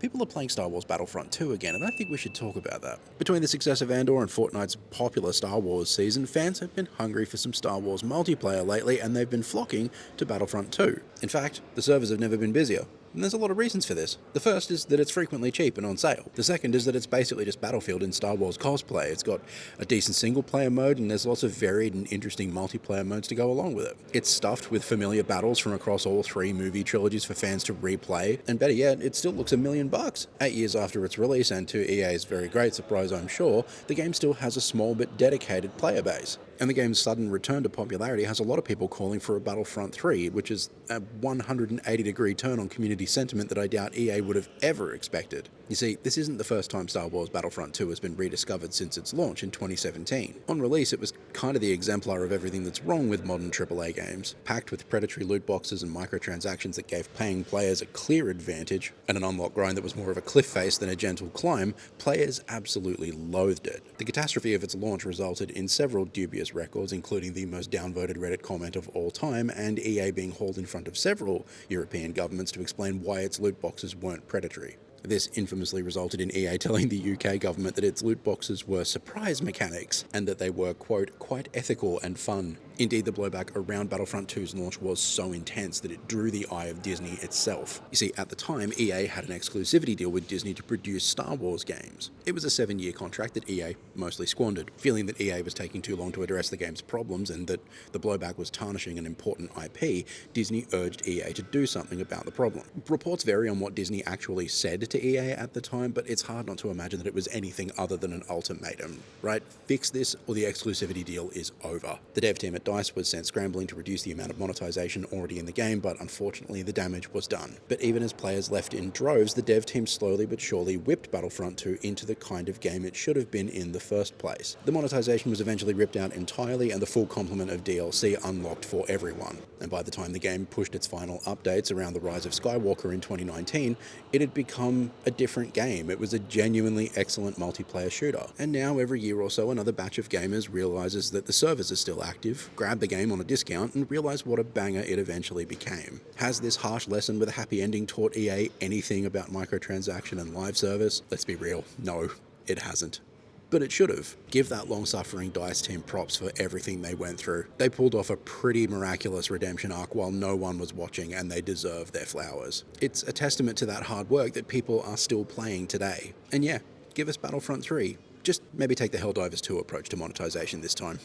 People are playing Star Wars Battlefront 2 again, and I think we should talk about that. Between the success of Andor and Fortnite's popular Star Wars season, fans have been hungry for some Star Wars multiplayer lately, and they've been flocking to Battlefront 2. In fact, the servers have never been busier. And there's a lot of reasons for this. The first is that it's frequently cheap and on sale. The second is that it's basically just Battlefield in Star Wars cosplay. It's got a decent single-player mode, and there's lots of varied and interesting multiplayer modes to go along with it. It's stuffed with familiar battles from across all three movie trilogies for fans to replay, and better yet, it still looks $1,000,000. 8 years after its release, and to EA's very great surprise I'm sure, the game still has a small but dedicated player base. And the game's sudden return to popularity has a lot of people calling for a Battlefront 3, which is a 180-degree turn on community sentiment that I doubt EA would have ever expected. You see, this isn't the first time Star Wars Battlefront 2 has been rediscovered since its launch in 2017. On release, it was kind of the exemplar of everything that's wrong with modern AAA games. Packed with predatory loot boxes and microtransactions that gave paying players a clear advantage, and an unlock grind that was more of a cliff face than a gentle climb, players absolutely loathed it. The catastrophe of its launch resulted in several dubious records, including the most downvoted Reddit comment of all time, and EA being hauled in front of several European governments to explain why its loot boxes weren't predatory. This infamously resulted in EA telling the UK government that its loot boxes were surprise mechanics, and that they were, quote, quite ethical and fun. Indeed, the blowback around Battlefront 2's launch was so intense that it drew the eye of Disney itself. You see, at the time, EA had an exclusivity deal with Disney to produce Star Wars games. It was a 7-year contract that EA mostly squandered. Feeling that EA was taking too long to address the game's problems and that the blowback was tarnishing an important IP, Disney urged EA to do something about the problem. Reports vary on what Disney actually said to EA at the time, but it's hard not to imagine that it was anything other than an ultimatum, right? Fix this or the exclusivity deal is over. The dev team at DICE was sent scrambling to reduce the amount of monetization already in the game, but unfortunately the damage was done. But even as players left in droves, the dev team slowly but surely whipped Battlefront 2 into the kind of game it should have been in the first place. The monetization was eventually ripped out entirely, and the full complement of DLC unlocked for everyone. And by the time the game pushed its final updates around the rise of Skywalker in 2019, it had become a different game. It was a genuinely excellent multiplayer shooter. And now, every year or so, another batch of gamers realizes that the servers are still active, grab the game on a discount, and realize what a banger it eventually became. Has this harsh lesson with a happy ending taught EA anything about microtransaction and live service? Let's be real, no, it hasn't. But it should have. Give that long-suffering DICE team props for everything they went through. They pulled off a pretty miraculous redemption arc while no one was watching, and they deserve their flowers. It's a testament to that hard work that people are still playing today. And yeah, give us Battlefront 3. Just maybe take the Helldivers 2 approach to monetization this time.